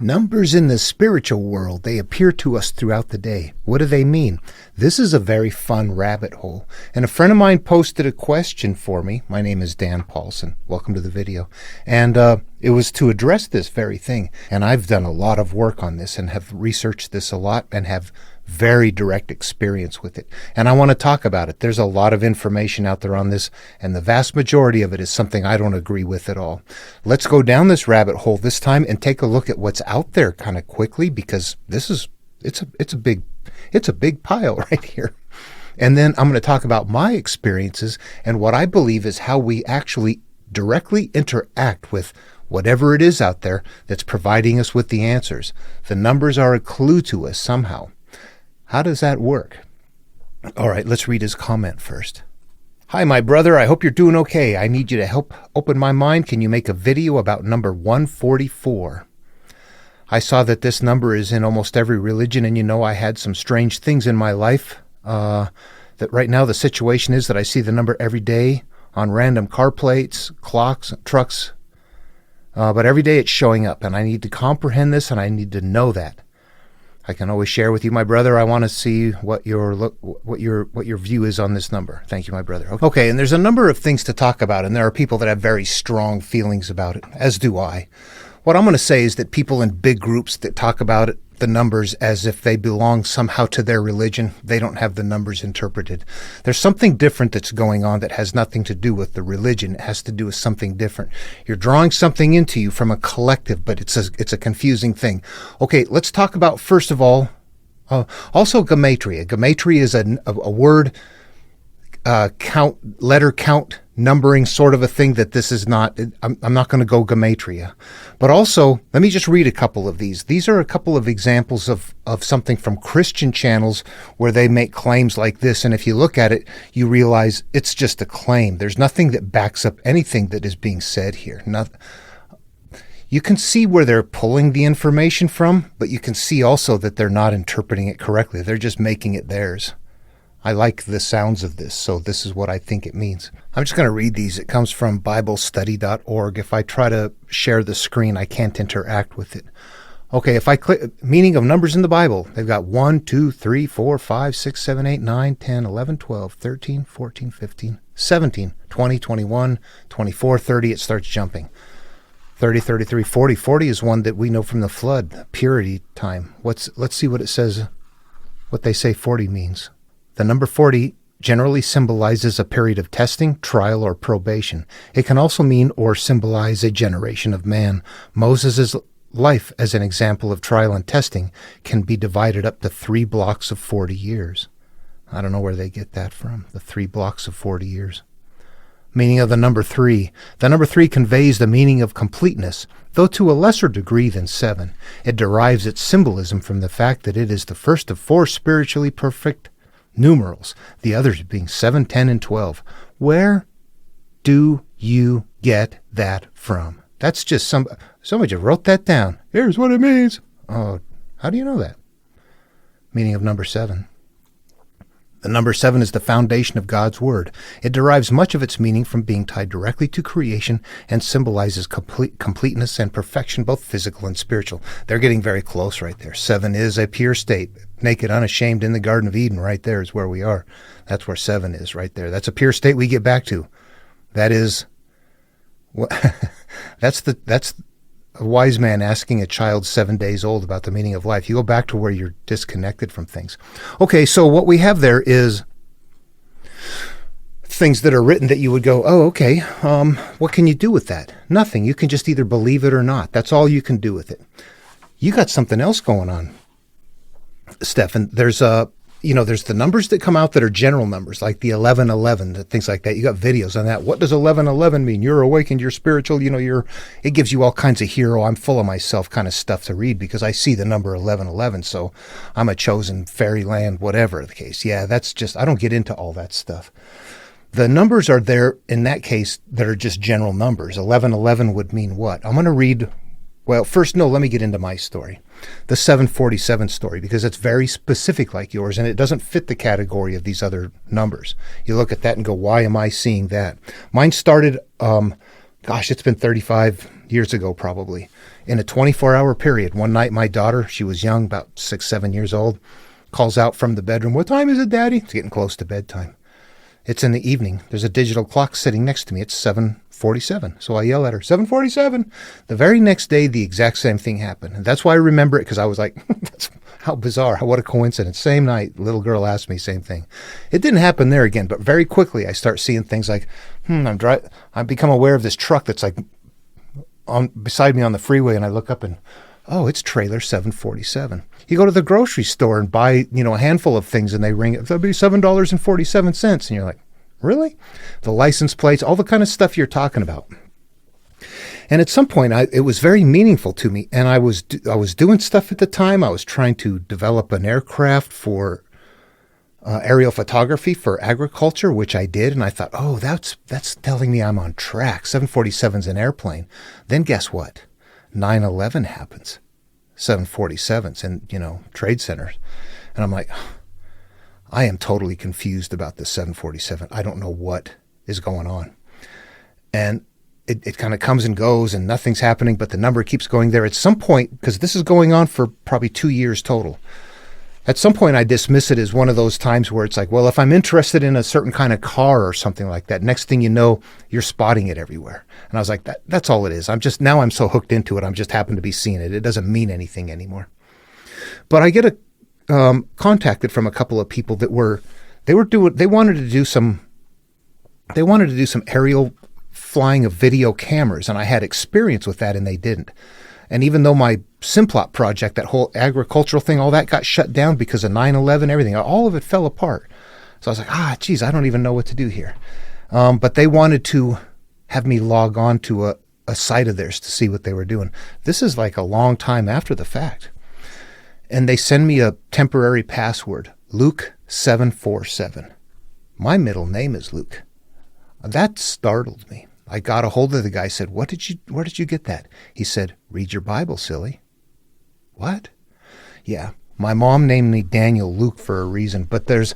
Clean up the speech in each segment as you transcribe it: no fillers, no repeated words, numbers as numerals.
Numbers in the spiritual world, they appear to us throughout the day. What do they mean? This is a very fun rabbit hole. And a friend of mine posted a question for me. My name is Dan Paulson. Welcome to the video. And it was to address this very thing. And I've done a lot of work on this and have researched this a lot and have very direct experience with it. And I want to talk about it. There's a lot of information out there on this, and the vast majority of it is something I don't agree with at all. Let's go down this rabbit hole this time and take a look at what's out there kind of quickly, because it's a big pile right here. And then I'm going to talk about my experiences and what I believe is how we actually directly interact with whatever it is out there that's providing us with the answers. The numbers are a clue to us somehow. How does that work? All right, let's read his comment first. Hi, my brother. I hope you're doing okay. I need you to help open my mind. Can you make a video about number 144? I saw that this number is in almost every religion, and I had some strange things in my life. That right now the situation is that I see the number every day on random car plates, clocks, trucks. But every day it's showing up, and I need to comprehend this, and I need to know that. I can always share with you, my brother. I want to see what your view is on this number. Thank you, my brother. Okay, and there's a number of things to talk about, and there are people that have very strong feelings about it, as do I. What I'm going to say is that people in big groups that talk about it, the numbers as if they belong somehow to their religion, they don't have the numbers interpreted. There's something different that's going on that has nothing to do with the religion. It has to do with something different. You're drawing something into you from a collective, but it's a confusing thing. Okay, let's talk about, first of all, also gematria. Gematria is a word count, letter count, numbering sort of a thing that this is not. I'm not going to go gematria. But also, let me just read a couple of these. These are a couple of examples of something from Christian channels where they make claims like this. And if you look at it, you realize it's just a claim. There's nothing that backs up anything that is being said here. You can see where they're pulling the information from, but you can see also that they're not interpreting it correctly. They're just making it theirs. I like the sounds of this, so this is what I think it means. I'm just going to read these. It comes from BibleStudy.org. If I try to share the screen, I can't interact with it. Okay, if I click meaning of numbers in the Bible, they've got 1, 2, 3, 4, 5, 6, 7, 8, 9, 10, 11, 12, 13, 14, 15, 17, 20, 21, 24, 30. It starts jumping. 30, 33, 40. 40 is one that we know from the flood, purity time. Let's see what it says, what they say 40 means. The number 40 generally symbolizes a period of testing, trial, or probation. It can also mean or symbolize a generation of man. Moses' life as an example of trial and testing can be divided up to 3 blocks of 40 years. I don't know where they get that from, the 3 blocks of 40 years. Meaning of the number 3. The number 3 conveys the meaning of completeness, though to a lesser degree than 7. It derives its symbolism from the fact that it is the first of 4 spiritually perfect numerals, the others being 7, 10, and 12. Where do you get that from? That's just somebody just wrote that down. Here's what it means. Oh, how do you know that? Meaning of number 7. The number 7 is the foundation of God's Word. It derives much of its meaning from being tied directly to creation and symbolizes completeness and perfection, both physical and spiritual. They're getting very close right there. 7 is a pure state, naked, unashamed in the Garden of Eden. Right there is where we are. That's where 7 is right there. That's a pure state we get back to. That is, that's a wise man asking a child 7 days old about the meaning of life. You go back to where you're disconnected from things. Okay, so what we have there is things that are written that you would go, oh, okay, what can you do with that? Nothing. You can just either believe it or not. That's all you can do with it. You got something else going on, Stephan. There's the numbers that come out that are general numbers, like the 1111, things like that. You got videos on that. What does 1111 mean? You're awakened, you're spiritual, it gives you all kinds of hero, I'm full of myself kind of stuff to read because I see the number 1111, so I'm a chosen fairyland, whatever the case. Yeah, that's just, I don't get into all that stuff. The numbers are there in that case that are just general numbers. 1111 would mean what? I'm going to read, well, first, no, let me get into my story. The 747 story, because it's very specific like yours, and it doesn't fit the category of these other numbers. You look at that and go, why am I seeing that? Mine started, it's been 35 years ago probably, in a 24-hour period. One night, my daughter, she was young, about 6, 7 years old, calls out from the bedroom, "What time is it, Daddy?" It's getting close to bedtime. It's in the evening. There's a digital clock sitting next to me. It's 7:47. So I yell at her, 7:47. The very next day, the exact same thing happened. And that's why I remember it, because I was like, that's how bizarre. What a coincidence. Same night, little girl asked me, same thing. It didn't happen there again, but very quickly I start seeing things like, I become aware of this truck that's like beside me on the freeway, and I look up and, oh, it's trailer 747. You go to the grocery store and buy, a handful of things, and they ring it. That'll be $7.47. And you're like, really? The license plates, all the kind of stuff you're talking about. And at some point, it was very meaningful to me. And I was doing stuff at the time. I was trying to develop an aircraft for aerial photography for agriculture, which I did. And I thought, oh, that's telling me I'm on track. 747's an airplane. Then guess what? 9/11 happens. 747s and, trade centers. And I'm like, I am totally confused about this 747. I don't know what is going on. And it kind of comes and goes and nothing's happening, but the number keeps going there. At some point, because this is going on for probably 2 years total, at some point I dismiss it as one of those times where it's like, well, if I'm interested in a certain kind of car or something like that, next thing you know, you're spotting it everywhere. And I was like, that's all it is. I'm so hooked into it. I'm just happen to be seeing it. It doesn't mean anything anymore. But I get contacted from a couple of people that they wanted to do some aerial flying of video cameras, and I had experience with that and they didn't. And even though my Simplot project, that whole agricultural thing, all that got shut down because of 9/11, everything, all of it fell apart. So I was like, geez, I don't even know what to do here. But they wanted to have me log on to a site of theirs to see what they were doing. This is like a long time after the fact. And they send me a temporary password, Luke 747. My middle name is Luke. That startled me. I got a hold of the guy, said, where did you get that? He said, read your Bible, silly. What? Yeah, my mom named me Daniel Luke for a reason, but there's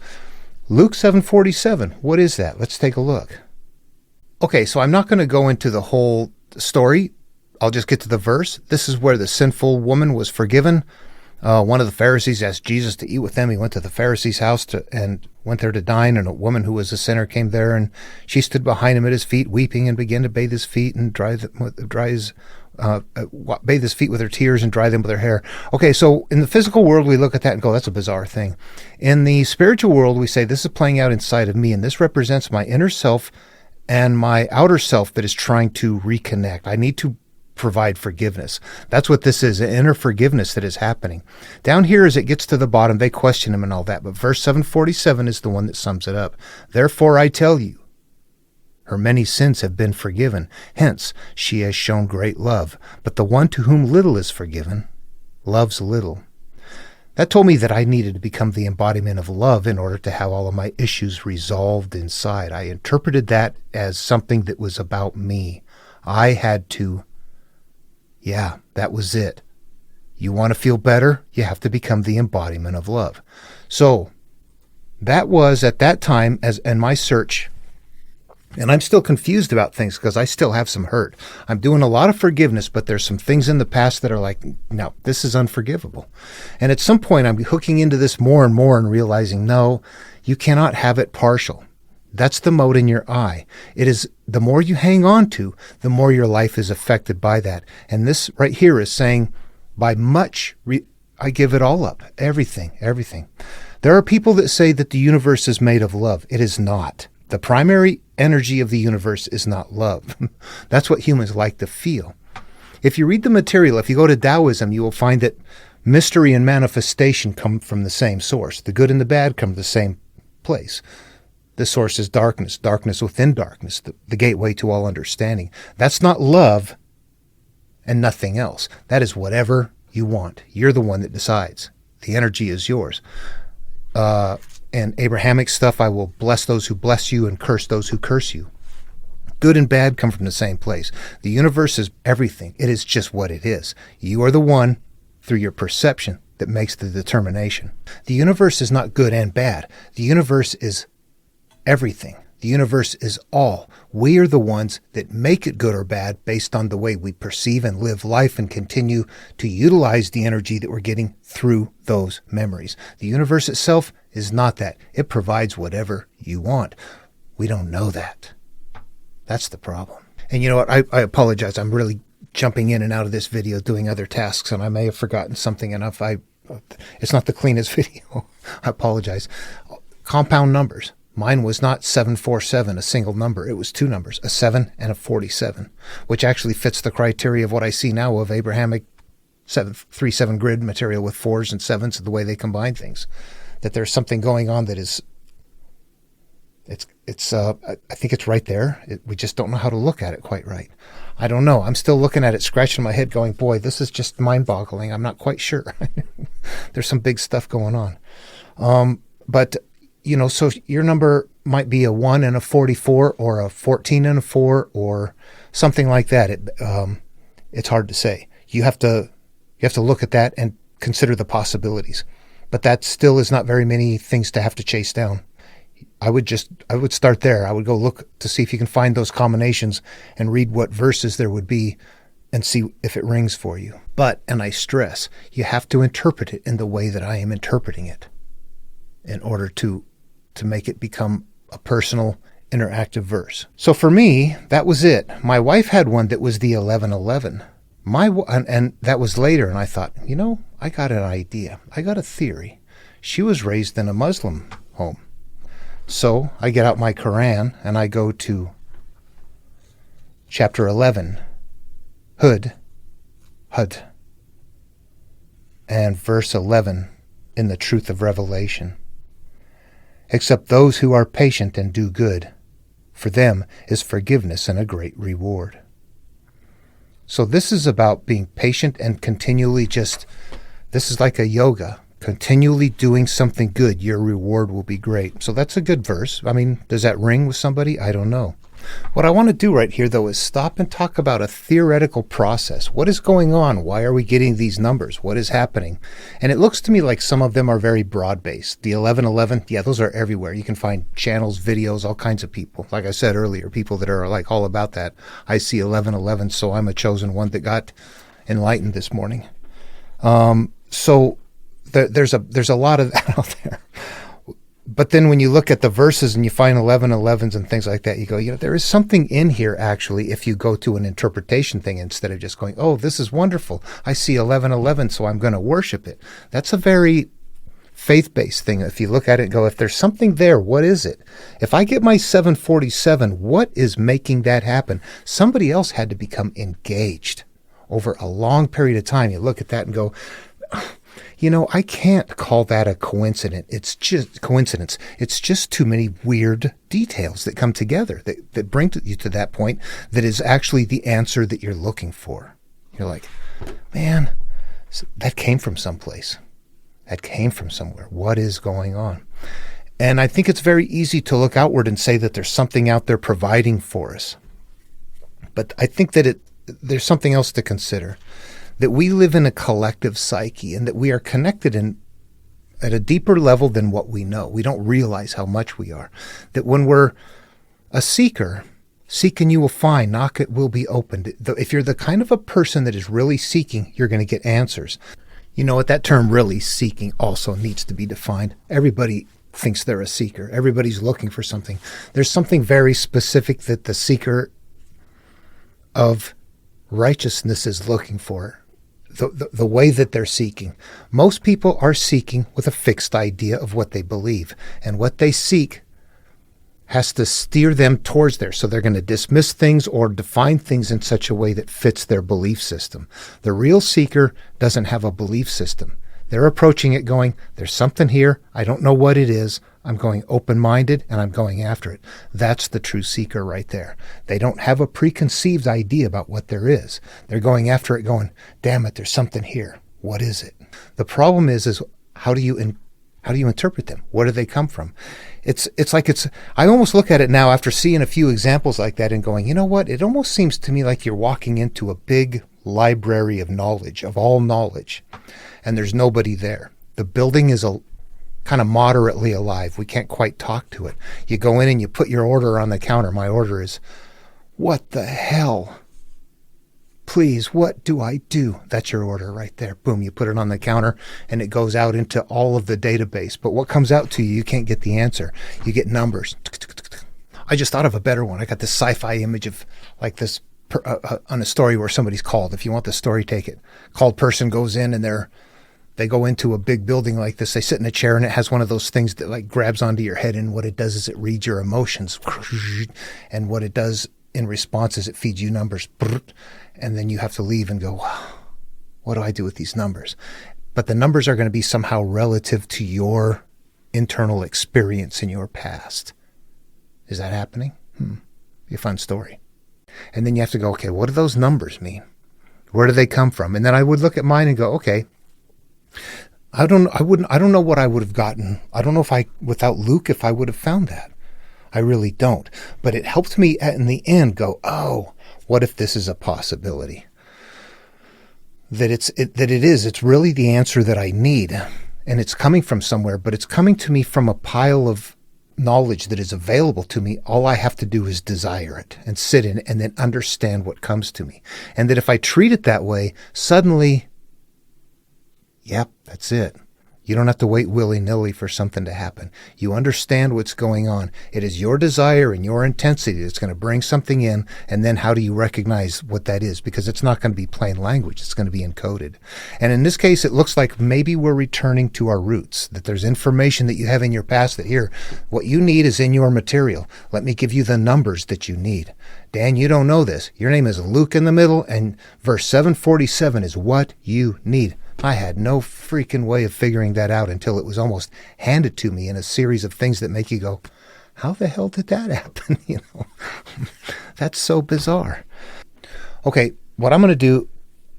Luke 747. What is that? Let's take a look. Okay, so I'm not going to go into the whole story. I'll just get to the verse. This is where the sinful woman was forgiven. One of the Pharisees asked Jesus to eat with them. He went to the Pharisee's house and went there to dine, and a woman who was a sinner came there, and she stood behind him at his feet, weeping, and began to bathe his feet and bathe his feet with her tears and dry them with her hair. Okay, so in the physical world, we look at that and go, that's a bizarre thing. In the spiritual world, we say, this is playing out inside of me, and this represents my inner self and my outer self that is trying to reconnect. I need to provide forgiveness. That's what this is, an inner forgiveness that is happening. Down here, as it gets to the bottom, they question him and all that, but verse 747 is the one that sums it up. Therefore I tell you, her many sins have been forgiven. Hence, she has shown great love. But the one to whom little is forgiven loves little. That told me that I needed to become the embodiment of love in order to have all of my issues resolved inside. I interpreted that as something that was about me. I had to that was it. You want to feel better? You have to become the embodiment of love. So that was at that time in my search, and I'm still confused about things because I still have some hurt. I'm doing a lot of forgiveness, but there's some things in the past that are like, no, this is unforgivable. And at some point I'm hooking into this more and more and realizing, no, you cannot have it partial. That's the mote in your eye. It is the more you hang on to, the more your life is affected by that. And this right here is saying, by much, I give it all up. Everything. There are people that say that the universe is made of love. It is not. The primary energy of the universe is not love. That's what humans like to feel. If you read the material, if you go to Taoism, you will find that mystery and manifestation come from the same source. The good and the bad come from the same place. The source is darkness, darkness within darkness, the gateway to all understanding. That's not love and nothing else. That is whatever you want. You're the one that decides. The energy is yours. And Abrahamic stuff, I will bless those who bless you and curse those who curse you. Good and bad come from the same place. The universe is everything. It is just what it is. You are the one, through your perception, that makes the determination. The universe is not good and bad. The universe is everything. The universe is all. We are the ones that make it good or bad based on the way we perceive and live life and continue to utilize the energy that we're getting through those memories. The universe itself is not that. It provides whatever you want. We don't know that. That's the problem. And you know what? I apologize. I'm really jumping in and out of this video doing other tasks, and I may have forgotten something, and it's not the cleanest video. I apologize. Compound numbers. Mine was not 747, a single number. It was two numbers, a 7 and a 47, which actually fits the criteria of what I see now of Abrahamic 3-7 grid material with 4s and 7s, the way they combine things. That there's something going on that is, I think it's right there. We just don't know how to look at it quite right. I don't know. I'm still looking at it, scratching my head going, boy, this is just mind-boggling. I'm not quite sure. There's some big stuff going on. But you know, so your number might be a 1 and a 44 or a 14 and a 4 or something like that. It's hard to say. You have to look at that and consider the possibilities. But that still is not very many things to have to chase down. I would start there. I would go look to see if you can find those combinations and read what verses there would be and see if it rings for you. But, and I stress, you have to interpret it in the way that I am interpreting it in order to make it become a personal, interactive verse. So for me, that was it. My wife had one that was the 1111. And that was later, and I thought, you know, I got an idea. I got a theory. She was raised in a Muslim home. So I get out my Quran, and I go to chapter 11, Hud, and verse 11 in the Truth of Revelation. Except those who are patient and do good, for them is forgiveness and a great reward. So this is about being patient and continually this is like a yoga, continually doing something good. Your reward will be great. So that's a good verse. I mean, does that ring with somebody? I don't know. What I want to do right here, though, is stop and talk about a theoretical process. What is going on? Why are we getting these numbers? What is happening? And it looks to me like some of them are very broad-based. The 1111, yeah, those are everywhere. You can find channels, videos, all kinds of people. Like I said earlier, people that are like all about that. I see 1111, so I'm a chosen one that got enlightened this morning. So there's a lot of that out there. But then when you look at the verses and you find 1111s and things like that, you go, you know, there is something in here actually if you go to an interpretation thing instead of just going, oh, this is wonderful. I see 1111, so I'm going to worship it. That's a very faith-based thing. If you look at it and go, if there's something there, what is it? If I get my 747, what is making that happen? Somebody else had to become engaged over a long period of time. You look at that and go, you know, I can't call that a coincidence. It's just too many weird details that come together that bring you to that point that is actually the answer that you're looking for. You're like, man, that came from someplace. That came from somewhere. What is going on? And I think it's very easy to look outward and say that there's something out there providing for us. But I think that there's something else to consider. That we live in a collective psyche and that we are connected at a deeper level than what we know. We don't realize how much we are. That when we're a seeker, seek and you will find, knock it will be opened. If you're the kind of a person that is really seeking, you're going to get answers. You know what, that term really seeking also needs to be defined. Everybody thinks they're a seeker. Everybody's looking for something. There's something very specific that the seeker of righteousness is looking for. The way that they're seeking. Most people are seeking with a fixed idea of what they believe. And what they seek has to steer them towards there. So they're going to dismiss things or define things in such a way that fits their belief system. The real seeker doesn't have a belief system. They're approaching it going, there's something here. I don't know what it is. I'm going open-minded and I'm going after it. That's the true seeker right there. They don't have a preconceived idea about what there is. They're going after it going, damn it, there's something here. What is it? The problem is how do you interpret them? Where do they come from? I almost look at it now after seeing a few examples like that and going, you know what? It almost seems to me like you're walking into a big library of knowledge, of all knowledge, and there's nobody there. The building is kind of moderately alive. We can't quite talk to it. You go in and you put your order on the counter. My order is, what the hell? Please, what do I do? That's your order right there. Boom, you put it on the counter and it goes out into all of the database. But what comes out to you, you can't get the answer. You get numbers. I just thought of a better one. I got this sci-fi image of like this on a story where somebody's called. If you want the story, take it. Called person goes in and they go into a big building like this. They sit in a chair and it has one of those things that like grabs onto your head. And what it does is it reads your emotions. And what it does in response is it feeds you numbers. And then you have to leave and go, what do I do with these numbers? But the numbers are going to be somehow relative to your internal experience in your past. Is that happening? Be a fun story. And then you have to go, okay, what do those numbers mean? Where do they come from? And then I would look at mine and go, okay, I don't know what I would have gotten. I don't know without Luke, if I would have found that. I really don't. But it helped me in the end go, oh, what if this is a possibility? It's really the answer that I need. And it's coming from somewhere, but it's coming to me from a pile of knowledge that is available to me. All I have to do is desire it and sit in it and then understand what comes to me. And that if I treat it that way, suddenly, yep, that's it. You don't have to wait willy-nilly for something to happen. You understand what's going on. It is your desire and your intensity that's going to bring something in, and then how do you recognize what that is? Because it's not going to be plain language. It's going to be encoded. And in this case, it looks like maybe we're returning to our roots, that there's information that you have in your past that here, what you need is in your material. Let me give you the numbers that you need. Dan, you don't know this. Your name is Luke in the middle, and verse 747 is what you need. I had no freaking way of figuring that out until it was almost handed to me in a series of things that make you go, how the hell did that happen? That's so bizarre. Okay, what I'm going to do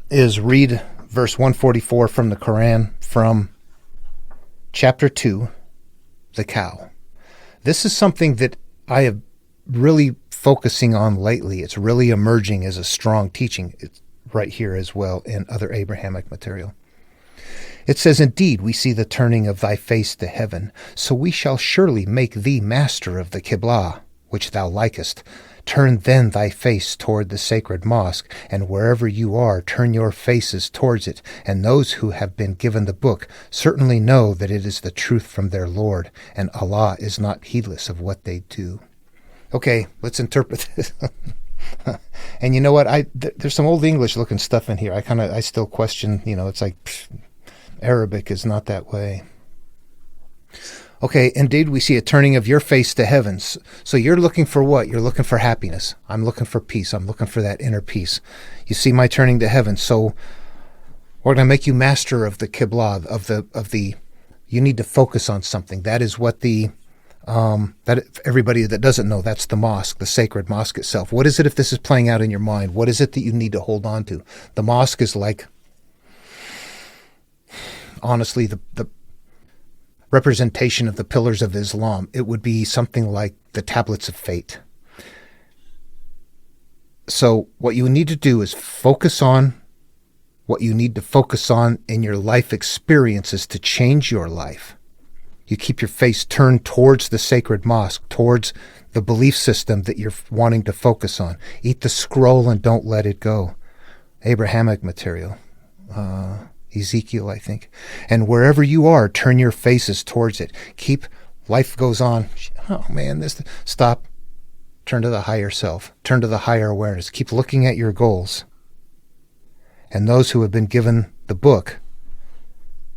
is read verse 144 from the Quran from chapter 2, the cow. This is something that I have really focusing on lately. It's really emerging as a strong teaching. It's right here as well in other Abrahamic material. It says, indeed, we see the turning of thy face to heaven, so we shall surely make thee master of the Qiblah, which thou likest. Turn then thy face toward the sacred mosque, and wherever you are, turn your faces towards it. And those who have been given the book certainly know that it is the truth from their Lord, and Allah is not heedless of what they do. Okay, let's interpret this. And you know what? There's some old English looking stuff in here. I still question, it's like Arabic is not that way. Okay, indeed we see a turning of your face to heavens. So you're looking for what? You're looking for happiness. I'm looking for peace. I'm looking for that inner peace. You see my turning to heaven. So we're going to make you master of the Qiblah, of the you need to focus on something. That is what that everybody that doesn't know, that's the mosque, the sacred mosque itself. What is it if this is playing out in your mind? What is it that you need to hold on to? The mosque is like, honestly, the representation of the pillars of Islam. It would be something like the tablets of fate. So what you need to do is focus on what you need to focus on in your life experiences to change your life. You keep your face turned towards the sacred mosque, towards the belief system that you're wanting to focus on. Eat the scroll and don't let it go. Abrahamic material. Ezekiel, I think. And wherever you are, turn your faces towards it. Life goes on. Oh man, stop. Turn to the higher self. Turn to the higher awareness. Keep looking at your goals. And those who have been given the book,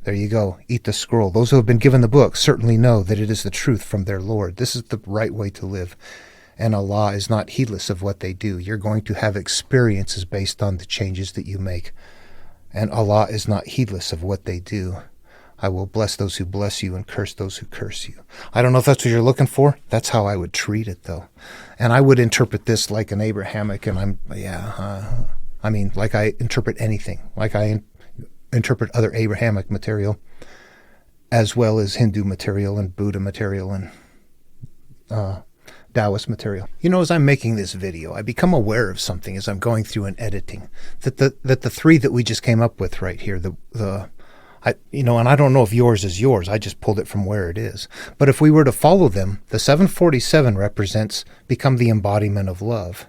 there you go, eat the scroll. Those who have been given the book certainly know that it is the truth from their Lord. This is the right way to live. And Allah is not heedless of what they do. You're going to have experiences based on the changes that you make. And Allah is not heedless of what they do. I will bless those who bless you and curse those who curse you. I don't know if that's what you're looking for. That's how I would treat it, though. And I would interpret this like an Abrahamic, and like I interpret anything. Like I interpret other Abrahamic material, as well as Hindu material and Buddha material and Taoist material. As I'm making this video, I become aware of something as I'm going through and editing. That the three that we just came up with right here, the And I don't know if yours is yours. I just pulled it from where it is. But if we were to follow them, the 747 represents become the embodiment of love.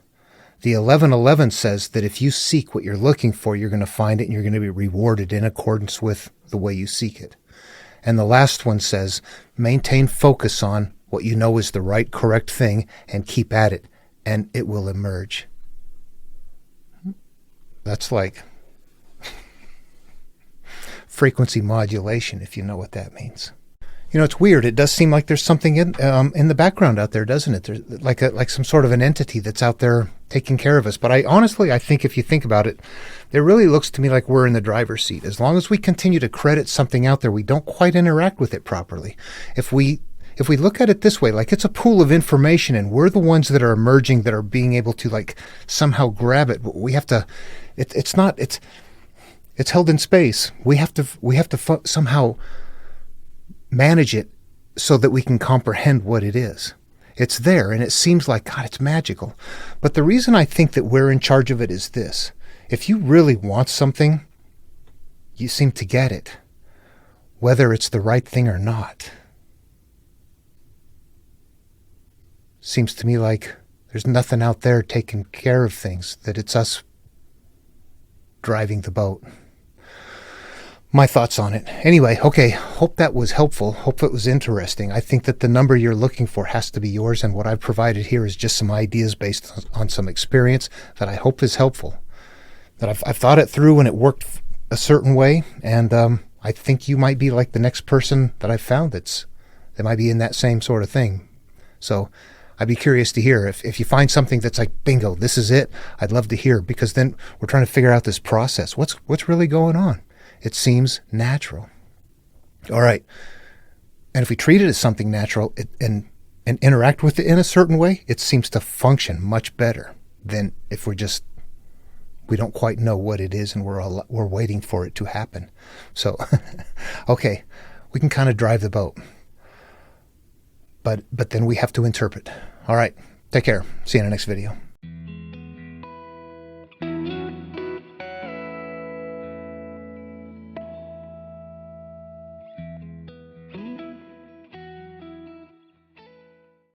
The 1111 says that if you seek what you're looking for, you're going to find it and you're going to be rewarded in accordance with the way you seek it. And the last one says, maintain focus on what you know is the right, correct thing and keep at it, and it will emerge. That's like frequency modulation, if you know what that means. It's weird. It does seem like there's something in the background out there, doesn't it? There's like some sort of an entity that's out there taking care of us. But I think if you think about it, it really looks to me like we're in the driver's seat. As long as we continue to credit something out there, we don't quite interact with it properly. If we look at it this way, like it's a pool of information and we're the ones that are emerging, that are being able to like somehow grab it, we have to, it's held in space. We have to somehow manage it so that we can comprehend what it is. It's there, and it seems like, God, it's magical. But the reason I think that we're in charge of it is this. If you really want something, you seem to get it, whether it's the right thing or not. Seems to me like there's nothing out there taking care of things, that it's us driving the boat. My thoughts on it. Anyway, okay, hope that was helpful. Hope it was interesting. I think that the number you're looking for has to be yours, and what I've provided here is just some ideas based on some experience that I hope is helpful. That I've thought it through and it worked a certain way, and I think you might be like the next person that I've found that might be in that same sort of thing. So I'd be curious to hear if you find something that's like, bingo, this is it. I'd love to hear, because then we're trying to figure out this process. What's really going on? It seems natural. All right. And if we treat it as something natural and interact with it in a certain way, it seems to function much better than if we don't quite know what it is and we're waiting for it to happen. So, okay, we can kind of drive the boat. But then we have to interpret. All right. Take care. See you in the next video.